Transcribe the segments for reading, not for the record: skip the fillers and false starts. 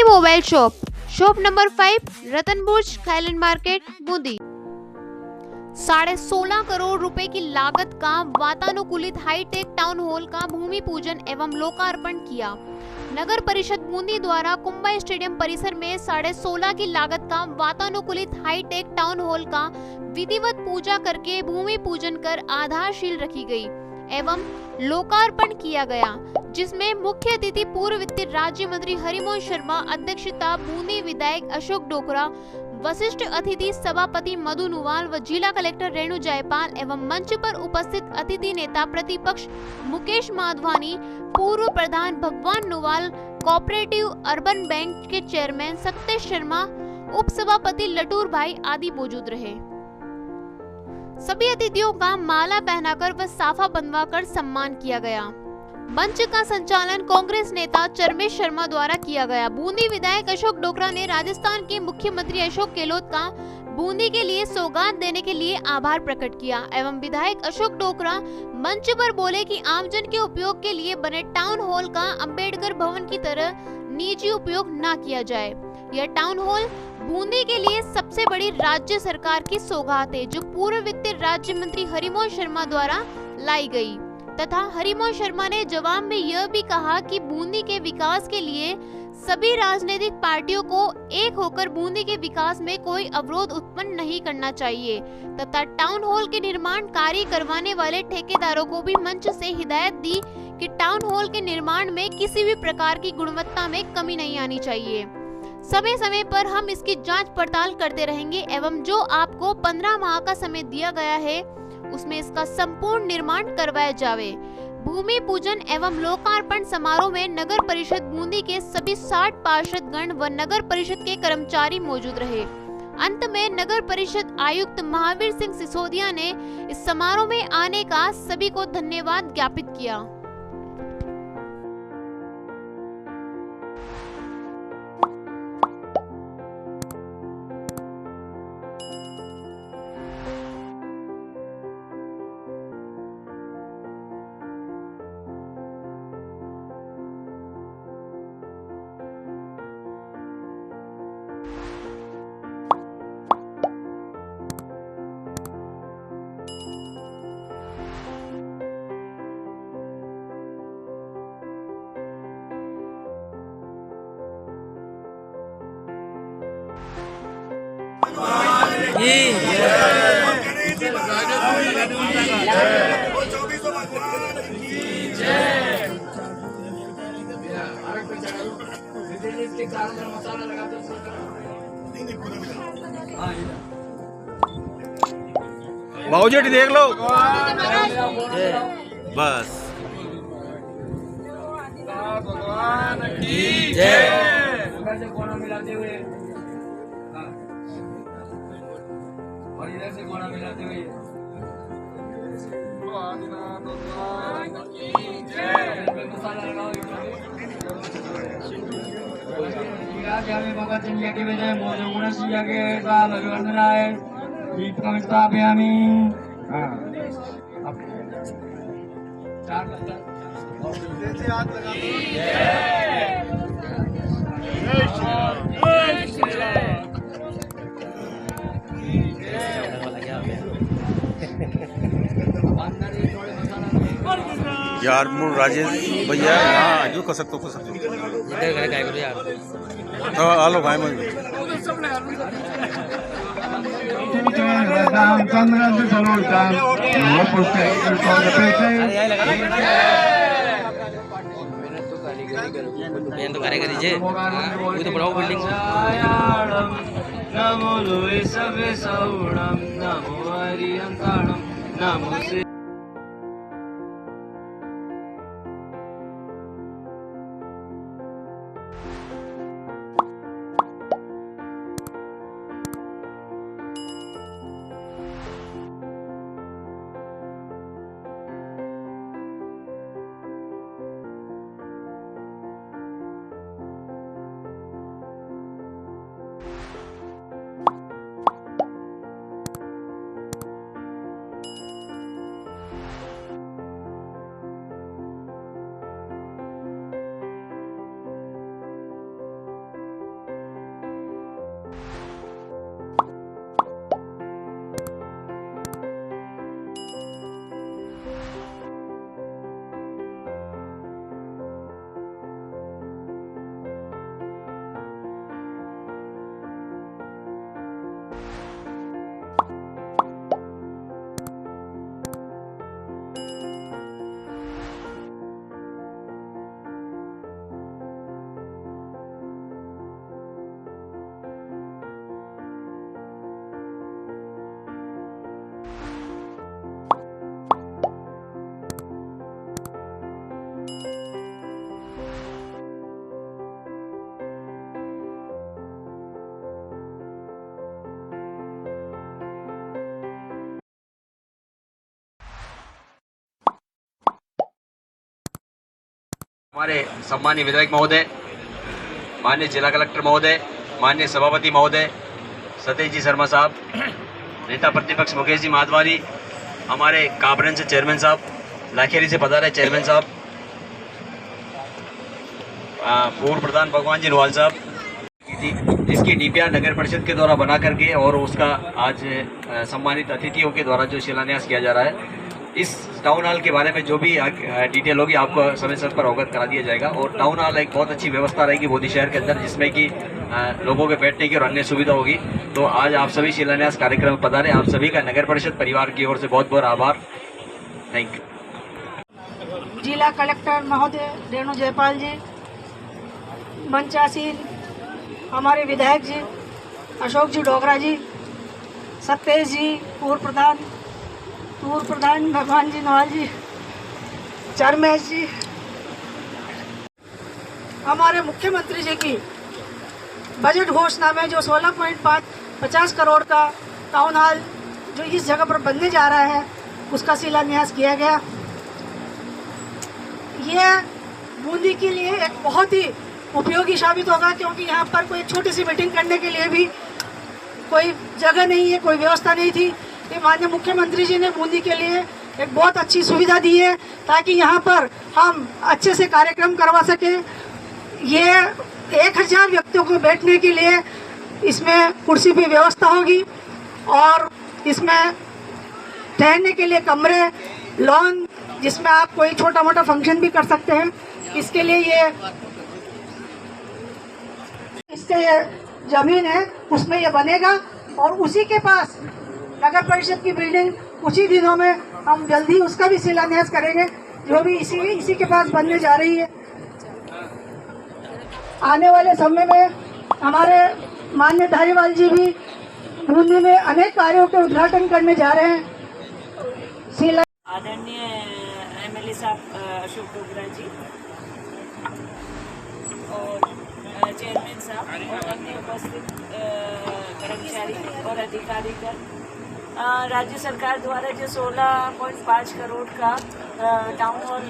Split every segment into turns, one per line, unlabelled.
Bundi mobile shop number 5, Ratanpur, Thailand market, Bundi. 16.5 crore रुपए की लागत का वातानुकूलित हाईटेक टाउन हॉल का भूमि पूजन एवं लोकार्पण किया। नगर परिषद बूंदी द्वारा कुंभा स्टेडियम परिसर में 16.5 की लागत का वातानुकूलित हाईटेक टाउन हॉल का विधिवत पूजा करके भूमि पूजन कर आधारशिल रखी गई एवं लोकार्पण किया गया, जिसमें मुख्य अतिथि पूर्व वित्त राज्य मंत्री हरिमोहन शर्मा, अध्यक्षता बूंदी विधायक अशोक डोकरा, वरिष्ठ अतिथि सभापति मधु नुवाल व जिला कलेक्टर रेणु जायपाल एवं मंच पर उपस्थित अतिथि नेता प्रतिपक्ष मुकेश माधवानी, पूर्व प्रधान भगवान नुवाल, कोऑपरेटिव अर्बन बैंक के चेयरमैन सत्येश शर्मा, उप सभापति लटूर भाई आदि मौजूद रहे। सभी अतिथियों का माला पहनाकर व साफा बंधवाकर सम्मान किया गया। मंच का संचालन कांग्रेस नेता चरमेश शर्मा द्वारा किया गया। बूंदी विधायक अशोक डोकरा ने राजस्थान के मुख्यमंत्री अशोक गहलोत का बूंदी के लिए सौगात देने के लिए आभार प्रकट किया एवं विधायक अशोक डोकरा मंच पर बोले कि आमजन के उपयोग के लिए बने टाउन हॉल का अंबेडकर भवन की तरह निजी उपयोग न किया जाए। यह टाउन हॉल बूंदी के लिए सबसे बड़ी राज्य सरकार की सौगात है, जो पूर्व वित्त राज्य मंत्री हरिमोहन शर्मा द्वारा लाई गई तथा हरिमोहन शर्मा ने जवाब में यह भी कहा कि बूंदी के विकास के लिए सभी राजनीतिक पार्टियों को एक होकर बूंदी के विकास में कोई अवरोध उत्पन्न नहीं करना चाहिए तथा टाउन हॉल के निर्माण कार्य करवाने वाले ठेकेदारों को भी मंच से हिदायत दी कि टाउन हॉल के निर्माण में किसी भी प्रकार की गुणवत्ता में कमी नहीं आनी चाहिए। समय समय पर हम इसकी जांच पड़ताल करते रहेंगे एवं जो आपको 15 माह का समय दिया गया है उसमें इसका संपूर्ण निर्माण करवाया जावे। भूमि पूजन एवं लोकार्पण समारोह में नगर परिषद बूंदी के सभी 60 पार्षदगण व नगर परिषद के कर्मचारी मौजूद रहे। अंत में नगर परिषद आयुक्त महावीर सिंह सिसोदिया ने इस समारोह में आने का सभी को धन्यवाद ज्ञापित किया।
बाबूजी देख लो बस।
भगवान की जय। से कोना मिलाते हुए और इधर से कोना मिलाते हुए भगवान की जय। मसाला लगाओ। भगत इंडिया की विजय मोदी गुण सिया के साल अभिवंदनाय दीपकं स्थापयामि। जैसे हाथ लगा
यार मुझ राजेश भैया हाँ जो कर सकते हो यार आलो भाई मुझे
तो कारीगरी जे वो तो बनाओ बिल्डिंग
नमो लोए सबे सौणम नमो हरियंताणम नमो
हमारे सम्मानीय विधायक महोदय, माननीय जिला कलेक्टर महोदय, माननीय सभापति महोदय सतीश जी शर्मा साहब, नेता प्रतिपक्ष मुकेश जी माधवानी, हमारे काबरन से चेयरमैन साहब, लाखेरी से पधारे चेयरमैन साहब, पूर्व प्रधान भगवान जी नवाल साहब जिसकी डीपीआर नगर परिषद के द्वारा बना करके और उसका आज सम्मानित अतिथियों के द्वारा जो शिलान्यास किया जा रहा है। इस टाउन हॉल के बारे में जो भी डिटेल होगी आपको समय समय पर अवगत करा दिया जाएगा। और टाउन हॉल एक बहुत अच्छी व्यवस्था रहेगी मोदी शहर के अंदर, जिसमें कि लोगों के बैठने की और अन्य सुविधा होगी। तो आज आप सभी शिलान्यास कार्यक्रम में पधारे, आप सभी का नगर परिषद परिवार की ओर से बहुत बहुत आभार। Thank you.
जिला कलेक्टर महोदय रेणु जयपाल जी, मंचासीन हमारे विधायक जी अशोक जी डोगरा जी, सतेश जी पूर्व प्रधान भगवान जी नवाल जी, चरमेश जी, हमारे मुख्यमंत्री जी की बजट घोषणा में जो 16.50 करोड़ का टाउन हॉल जो इस जगह पर बनने जा रहा है उसका शिलान्यास किया गया। ये बूंदी के लिए एक बहुत ही उपयोगी साबित होगा, क्योंकि यहाँ पर कोई छोटी सी मीटिंग करने के लिए भी कोई जगह नहीं है, कोई व्यवस्था नहीं थी। ये माननीय मुख्यमंत्री जी ने बूंदी के लिए एक बहुत अच्छी सुविधा दी है ताकि यहाँ पर हम अच्छे से कार्यक्रम करवा सकें। ये 1000 व्यक्तियों को बैठने के लिए इसमें कुर्सी की व्यवस्था होगी और इसमें ठहरने के लिए कमरे, लॉन जिसमें आप कोई छोटा मोटा फंक्शन भी कर सकते हैं। इसके लिए ये जमीन है उसमें ये बनेगा और उसी के पास नगर परिषद की बिल्डिंग कुछ ही दिनों में हम जल्दी उसका भी शिलान्यास करेंगे, जो भी इसी के पास बनने जा रही है। आने वाले समय में हमारे माननीय धारीवाल जी भी बूंदी में अनेक कार्यों के उद्घाटन करने जा रहे हैं।
आदरणीय एमएलए साहब अशोक डोगरा जी और चेयरमैन साहब और अन्य उपस्थित कर्मचारी और अधिकारीगण, राज्य सरकार द्वारा जो 16.5 करोड़ का टाउन हॉल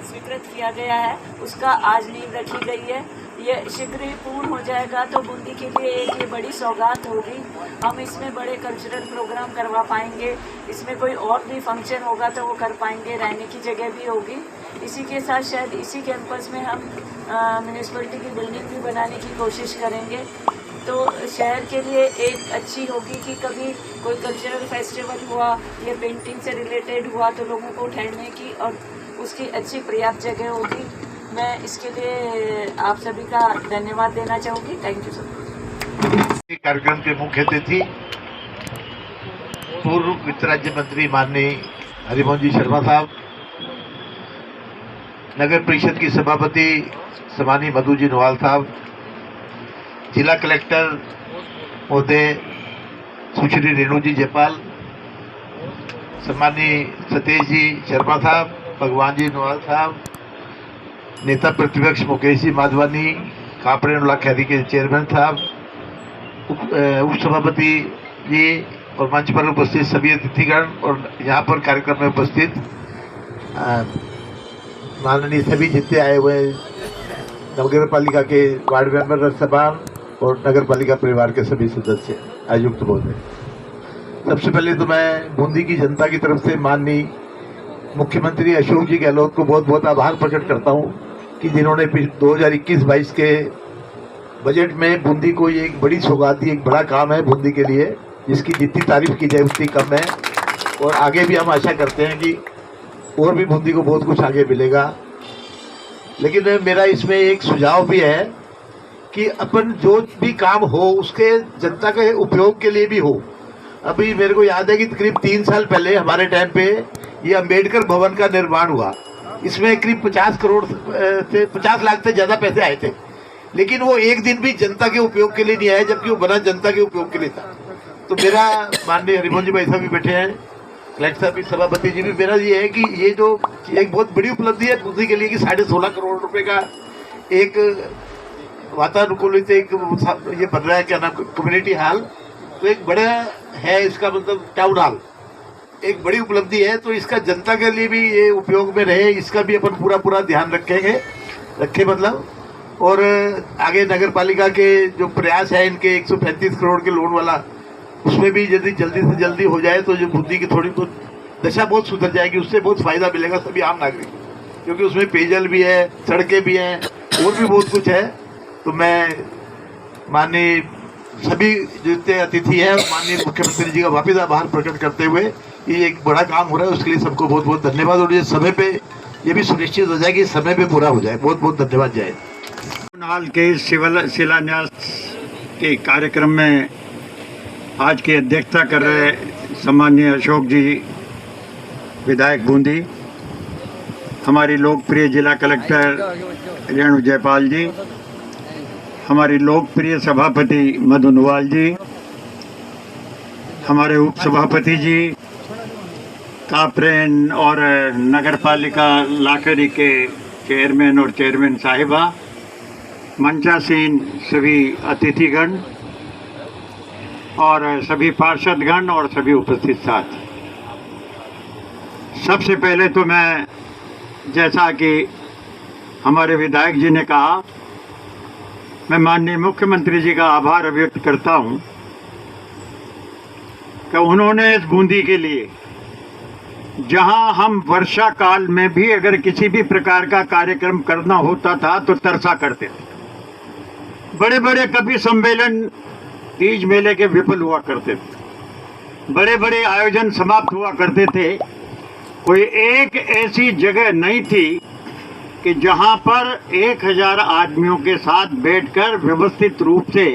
स्वीकृत किया गया है उसका आज नींव रखी गई है। ये शीघ्र ही पूर्ण हो जाएगा तो बूंदी के लिए एक ये बड़ी सौगात होगी। हम इसमें बड़े कल्चरल प्रोग्राम करवा पाएंगे, इसमें कोई और भी फंक्शन होगा तो वो कर पाएंगे, रहने की जगह भी होगी। इसी के साथ शायद इसी कैंपस में हम म्यूनिसिपैलिटी की बिल्डिंग भी बनाने की कोशिश करेंगे। तो शहर के लिए एक अच्छी होगी कि कभी कोई कल्चरल फेस्टिवल हुआ या पेंटिंग से रिलेटेड हुआ तो लोगों को ठहरने की और उसकी अच्छी पर्याप्त जगह होगी। मैं इसके लिए आप सभी का धन्यवाद देना चाहूँगी। Thank you sir.
कार्यक्रम के मुख्य अतिथि पूर्व वित्त राज्य मंत्री माननीय हरिमोहन जी शर्मा साहब, नगर परिषद की सभापति सम्मानीय मधु जी नवाल साहब, जिला कलेक्टर महोदय सुश्री रेणु जी जयपाल, सम्मानीय सतीश जी शर्मा साहब, भगवान जी नवाल साहब, नेता प्रतिपक्ष मुकेश जी माधवानी, कापरेन लाखेरी के चेयरमैन साहब, उप सभापति जी और मंच पर उपस्थित सभी अतिथिगण और यहाँ पर कार्यक्रम में उपस्थित माननीय सभी जितने आए हुए नगर पालिका के वार्ड मेंबर सभान और नगर पालिका परिवार के सभी सदस्य, आयुक्त महोदय, सबसे पहले तो मैं बूंदी की जनता की तरफ से माननीय मुख्यमंत्री अशोक जी गहलोत को बहुत बहुत आभार प्रकट करता हूं कि जिन्होंने 2021-22 के बजट में बूंदी को ये एक बड़ी सौगात दी। एक बड़ा काम है बूंदी के लिए, जिसकी जितनी तारीफ की जाए उतनी कम है और आगे भी हम आशा करते हैं कि और भी बूंदी को बहुत कुछ आगे मिलेगा। लेकिन मेरा इसमें एक सुझाव भी है कि अपन जो भी काम हो उसके जनता के उपयोग के लिए भी हो। अभी मेरे को याद है कि करीब 3 साल पहले हमारे टाइम पे ये अंबेडकर भवन का निर्माण हुआ। इसमें करीब 50 लाख से ज्यादा पैसे आए थे, लेकिन वो एक दिन भी जनता के उपयोग के लिए नहीं आया, जबकि वो बना जनता के उपयोग के लिए था। तो मेरा माननीय हरिमोहन जी भाई साहब भी बैठे हैं, कलेक्टर साहब भी, सभापति जी भी, मेरा ये है कि ये जो एक बहुत बड़ी उपलब्धि है बूंदी के लिए कि 16.5 करोड़ रुपए का एक वातानुकूलित एक ये बन रहा है, क्या नाम, कम्युनिटी हॉल। तो एक बड़ा है इसका मतलब टाउन हॉल। एक बड़ी उपलब्धि है, तो इसका जनता के लिए भी ये उपयोग में रहे, इसका भी अपन पूरा ध्यान रखे मतलब। और आगे नगर पालिका के जो प्रयास है इनके 135 करोड़ के लोन वाला, उसमें भी यदि जल्दी से जल्दी हो जाए तो जो बूंदी की थोड़ी बहुत दशा बहुत सुधर जाएगी, उससे बहुत फायदा मिलेगा सभी आम नागरिक, क्योंकि उसमें पेयजल भी है, सड़कें भी हैं और भी बहुत कुछ है। तो मैं माननीय सभी जितने अतिथि हैं, माननीय मुख्यमंत्री जी का वापस आभार प्रकट करते हुए, ये एक बड़ा काम हो रहा है, उसके लिए सबको बहुत बहुत धन्यवाद। और ये समय पे ये भी सुनिश्चित हो जाए कि समय पे पूरा हो जाए। बहुत बहुत धन्यवाद। जय
हाल के शिलान्यास के कार्यक्रम में आज की अध्यक्षता कर रहे सम्माननीय अशोक जी विधायक बूंदी, हमारी लोकप्रिय जिला कलेक्टर रेणु जयपाल जी, हमारी लोकप्रिय सभापति मधु नुवाल जी, हमारे उप सभापति जी, कापरेन और नगर पालिका लाखरी के चेयरमैन और चेयरमैन साहिबा, मंचासीन सभी अतिथिगण और सभी पार्षदगण और सभी उपस्थित साथी। सबसे पहले तो मैं, जैसा कि हमारे विधायक जी ने कहा, मैं माननीय मुख्यमंत्री जी का आभार व्यक्त करता हूं कि उन्होंने इस बूंदी के लिए, जहां हम वर्षा काल में भी अगर किसी भी प्रकार का कार्यक्रम करना होता था तो तरसा करते थे। बड़े बड़े कवि सम्मेलन तीज मेले के विफल हुआ करते थे, बड़े बड़े आयोजन समाप्त हुआ करते थे। कोई एक ऐसी जगह नहीं थी कि जहां पर 1000 आदमियों के साथ बैठकर व्यवस्थित रूप से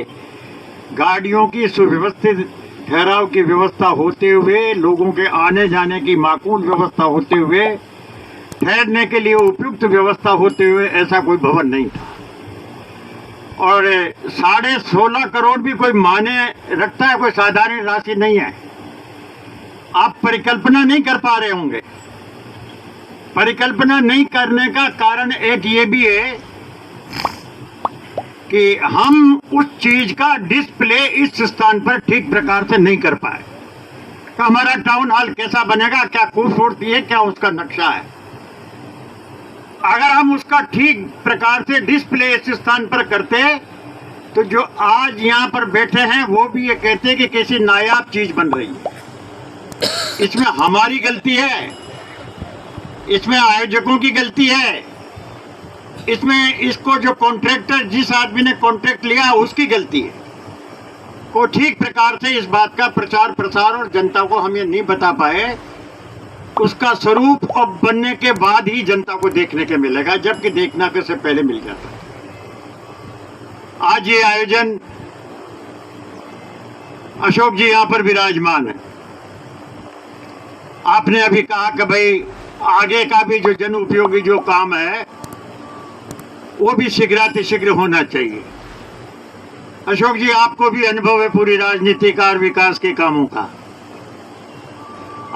गाड़ियों की सुव्यवस्थित ठहराव की व्यवस्था होते हुए, लोगों के आने जाने की माकूल व्यवस्था होते हुए, ठहरने के लिए उपयुक्त व्यवस्था होते हुए ऐसा कोई भवन नहीं था। और 16.5 करोड़ भी कोई माने रखता है, कोई साधारण राशि नहीं है। आप परिकल्पना नहीं कर पा रहे होंगे। परिकल्पना नहीं करने का कारण एक ये भी है कि हम उस चीज का डिस्प्ले इस स्थान पर ठीक प्रकार से नहीं कर पाए। तो हमारा टाउन हॉल कैसा बनेगा, क्या खूबसूरती है, क्या उसका नक्शा है। अगर हम उसका ठीक प्रकार से डिस्प्ले इस स्थान पर करते तो जो आज यहाँ पर बैठे हैं वो भी ये कहते हैं कि कैसी नायाब चीज बन रही है। इसमें हमारी गलती है, इसमें आयोजकों की गलती है, इसमें इसको जो कॉन्ट्रैक्टर, जिस आदमी ने कॉन्ट्रैक्ट लिया उसकी गलती है। वो ठीक प्रकार से इस बात का प्रचार प्रसार और जनता को हम ये नहीं बता पाए। उसका स्वरूप अब बनने के बाद ही जनता को देखने के मिलेगा, जबकि देखना के से पहले मिल जाता है। आज ये आयोजन, अशोक जी यहाँ पर विराजमान है। आपने अभी कहा कि भाई आगे का भी जो जन उपयोगी जो काम है वो भी शीघ्रातिशीघ्र होना चाहिए। अशोक जी, आपको भी अनुभव है पूरी राजनीति का और विकास के कामों का।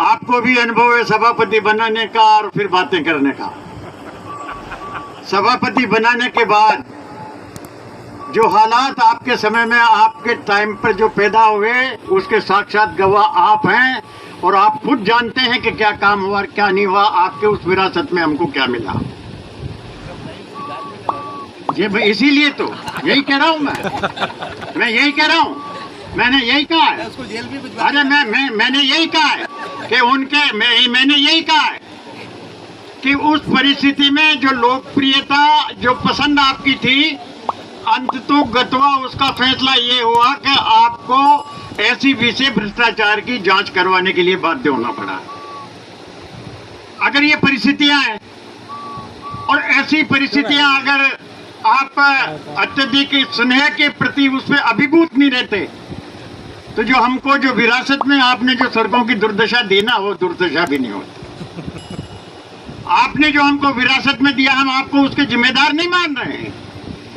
आपको भी अनुभव है सभापति बनाने का और फिर बातें करने का। सभापति बनाने के बाद जो हालात आपके समय में, आपके टाइम पर जो पैदा हुए, उसके साक्षात गवाह आप हैं और आप खुद जानते हैं कि क्या काम हुआ और क्या नहीं हुआ। आपके उस विरासत में हमको क्या मिला, ये इसीलिए तो यही कह रहा हूं। मैं यही कह रहा हूं, मैंने यही कहा है। अरे मैंने यही कहा है कि मैंने यही कहा है कि उस परिस्थिति में जो लोकप्रियता, जो पसंद आपकी थी, अंततो गत्वा उसका फैसला ये हुआ कि आपको ऐसी विषय भ्रष्टाचार की जांच करवाने के लिए बाध्य होना पड़ा। अगर ये परिस्थितियां हैं और ऐसी परिस्थितियां अगर आप अत्यधिक स्नेह के प्रति उसमें अभिभूत नहीं रहते, तो जो हमको जो विरासत में आपने जो सड़कों की दुर्दशा दी ना, वो दुर्दशा भी नहीं होती। आपने जो हमको विरासत में दिया, हम आपको उसके जिम्मेदार नहीं मान रहे हैं,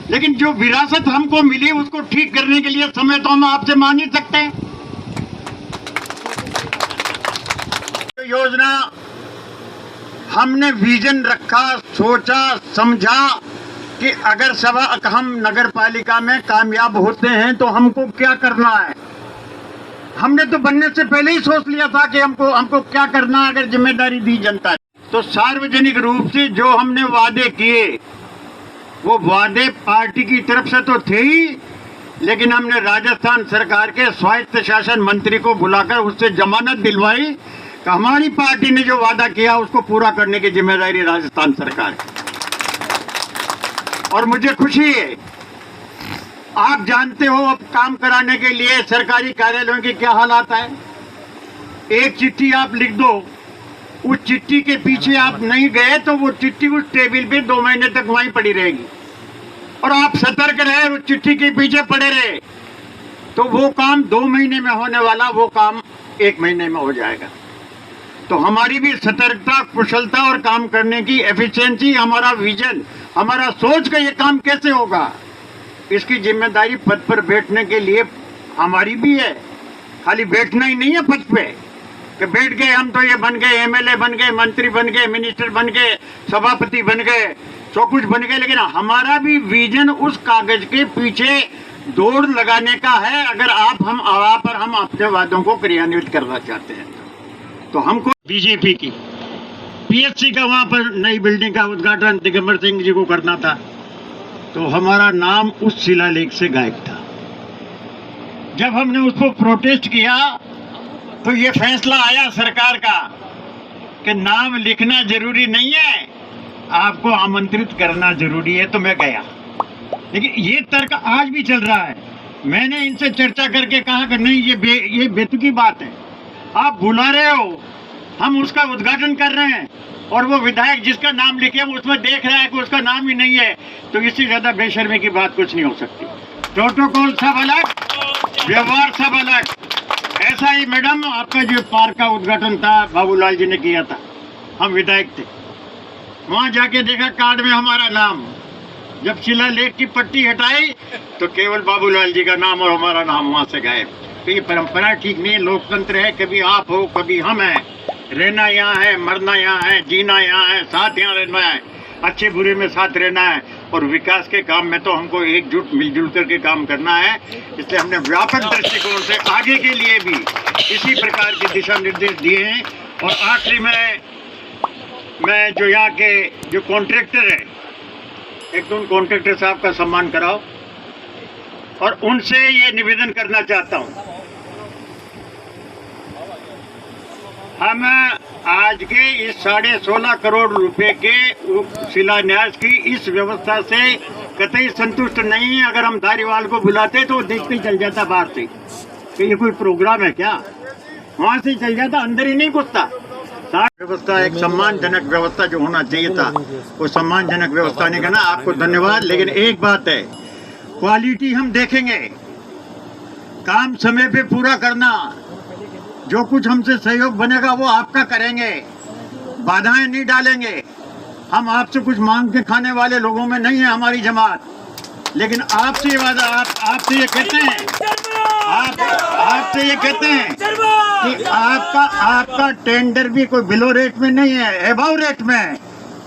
लेकिन जो विरासत हमको मिली उसको ठीक करने के लिए समय तो हम आपसे मान ही सकते हैं। तो योजना हमने विजन रखा, सोचा, समझा कि अगर हम नगर पालिका में कामयाब होते हैं तो हमको क्या करना है। हमने तो बनने से पहले ही सोच लिया था कि हमको क्या करना अगर जिम्मेदारी दी जनता ने। तो सार्वजनिक रूप से जो हमने वादे किए वो वादे पार्टी की तरफ से तो थे ही, लेकिन हमने राजस्थान सरकार के स्वायत्त शासन मंत्री को बुलाकर उससे जमानत दिलवाई कि हमारी पार्टी ने जो वादा किया उसको पूरा करने की जिम्मेदारी राजस्थान सरकार की। और मुझे खुशी है, आप जानते हो अब काम कराने के लिए सरकारी कार्यालयों के क्या हालात है। एक चिट्ठी आप लिख दो, उस चिट्ठी के पीछे आप नहीं गए तो वो चिट्ठी उस टेबल पे 2 महीने तक वहीं पड़ी रहेगी, और आप सतर्क रहे उस चिट्ठी के पीछे पड़े रहे तो वो काम 2 महीने में होने वाला वो काम 1 महीने में हो जाएगा। तो हमारी भी सतर्कता, कुशलता और काम करने की एफिशिएंसी, हमारा विजन, हमारा सोच का ये काम कैसे होगा, इसकी जिम्मेदारी पद पर बैठने के लिए हमारी भी है। खाली बैठना ही नहीं है पद पे कि बैठ गए हम तो ये बन गए, एमएलए बन गए, मंत्री बन गए, मिनिस्टर बन गए, सभापति बन गए, सब कुछ बन गए, लेकिन हमारा भी विजन उस कागज के पीछे दौड़ लगाने का है। अगर हम अपने वादों को क्रियान्वित करना चाहते हैं तो हमको बीजेपी की पीएचसी का वहां पर नई बिल्डिंग का उद्घाटन दिगंबर सिंह जी को करना था, तो हमारा नाम उस शिलालेख से गायब था। जब हमने उसको प्रोटेस्ट किया तो ये फैसला आया सरकार का कि नाम लिखना जरूरी नहीं है, आपको आमंत्रित करना जरूरी है, तो मैं गया। लेकिन ये तर्क आज भी चल रहा है। मैंने इनसे चर्चा करके कहा कि नहीं, ये बेतुकी बात है, आप बुला रहे हो, हम उसका उद्घाटन कर रहे हैं और वो विधायक जिसका नाम लिखे वो उसमें देख रहा है कि उसका नाम ही नहीं है, तो इससे ज्यादा बेशर्मी की बात कुछ नहीं हो सकती। प्रोटोकॉल सब अलग, व्यवहार सब अलग। ऐसा ही मैडम आपका जो पार्क का उद्घाटन था बाबूलाल जी ने किया था, हम विधायक थे, वहां जाके देखा कार्ड में हमारा नाम, जब शिलालेख की पट्टी हटाई तो केवल बाबूलाल जी का नाम और हमारा नाम वहां से गायब। तो ये परंपरा ठीक नहीं है। लोकतंत्र है, कभी आप हो कभी हम हैं, रहना यहाँ है, मरना यहाँ है, जीना यहाँ है, साथ यहाँ रहना है, अच्छे बुरे में साथ रहना है, और विकास के काम में तो हमको एकजुट मिलजुल करके काम करना है। इसलिए हमने व्यापक दृष्टिकोण से आगे के लिए भी इसी प्रकार के दिशा निर्देश दिए हैं। और आखिरी में मैं जो यहाँ के जो कॉन्ट्रैक्टर है, एक तो उन कॉन्ट्रैक्टर साहब का सम्मान कराओ और उनसे ये निवेदन करना चाहता हूँ, हम आज के इस 16.5 करोड़ रुपए के शिलान्यास की इस व्यवस्था से कतई संतुष्ट नहीं है। अगर हम धारीवाल को बुलाते तो वो देखते ही चल जाता बाहर से कि ये कोई प्रोग्राम है क्या, वहां से चल जाता, अंदर ही नहीं घुसता। व्यवस्था एक सम्मानजनक व्यवस्था जो होना चाहिए था वो सम्मानजनक व्यवस्था नहीं करना। आपको धन्यवाद। लेकिन एक बात है, क्वालिटी हम देखेंगे, काम समय पे पूरा करना, जो कुछ हमसे सहयोग बनेगा वो आपका करेंगे, बाधाएं नहीं डालेंगे। हम आपसे कुछ मांग के खाने वाले लोगों में नहीं है हमारी जमात, लेकिन आपसे वादा, आपसे ये कहते हैं, आपसे ये कहते हैं कि आपका टेंडर भी कोई बिलो रेट में नहीं है, एबव रेट में है।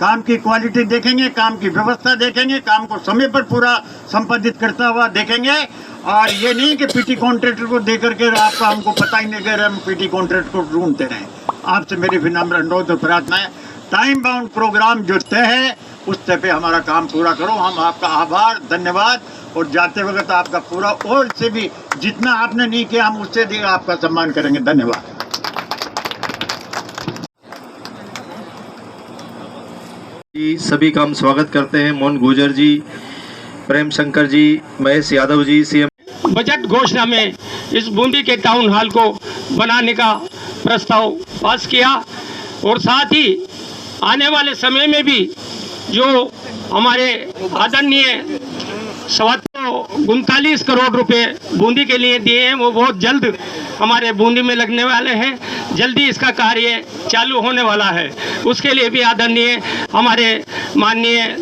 काम की क्वालिटी देखेंगे, काम की व्यवस्था देखेंगे, काम को समय पर पूरा संपादित करता हुआ देखेंगे। और ये नहीं कि पीटी कॉन्ट्रैक्टर को देकर के आपका हमको पता ही नहीं कर रहे, हम पीटी कॉन्ट्रैक्टर को ढूंढते रहे। आपसे मेरी विनम्र अनुरोध और प्रार्थना है, टाइम बाउंड प्रोग्राम जो तय है उस तय पे हमारा काम पूरा करो। हम आपका आभार, धन्यवाद, और जाते वक्त आपका पूरा और से भी जितना आपने नहीं किया हम उससे भी आपका सम्मान करेंगे। धन्यवाद।
सभी का हम स्वागत करते हैं। मोहन गुर्जर जी, प्रेम शंकर जी, महेश यादव जी, सीएम।
बजट घोषणा में इस बूंदी के टाउन हॉल को बनाने का प्रस्ताव पास किया, और साथ ही आने वाले समय में भी जो हमारे आदरणीय 39 करोड़ रुपए बूंदी के लिए दिए हैं वो बहुत जल्द हमारे बूंदी में लगने वाले हैं। जल्दी इसका कार्य चालू होने वाला है। उसके लिए भी आदरणीय हमारे माननीय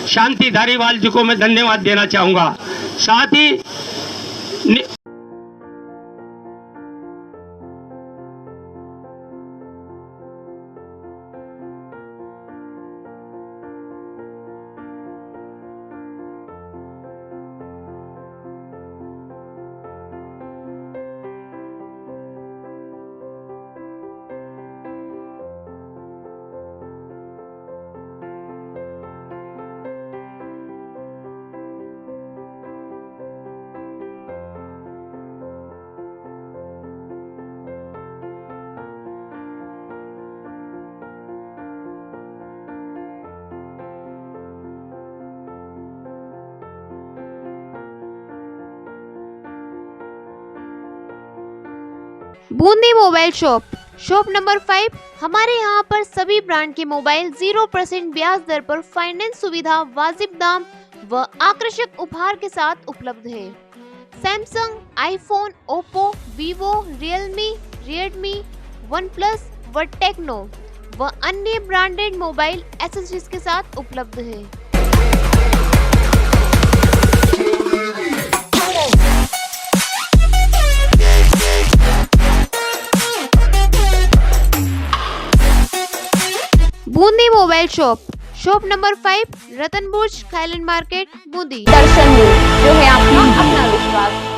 शांति धारीवाल जी को मैं धन्यवाद देना चाहूँगा। साथ ही
Bundi mobile shop, shop number 5। हमारे यहाँ पर सभी ब्रांड के मोबाइल 0% ब्याज दर पर फाइनेंस सुविधा, वाजिब दाम व आकर्षक उपहार के साथ उपलब्ध है। Samsung, iPhone, Oppo, Vivo, Realme, Redmi, OnePlus व टेक्नो व अन्य ब्रांडेड मोबाइल एक्सेसरीज के साथ उपलब्ध है। Bundi mobile shop, shop number 5, Ratanburj, Khailand market, Bundi.
Darshan news, जो है आपका अपना विश्वास।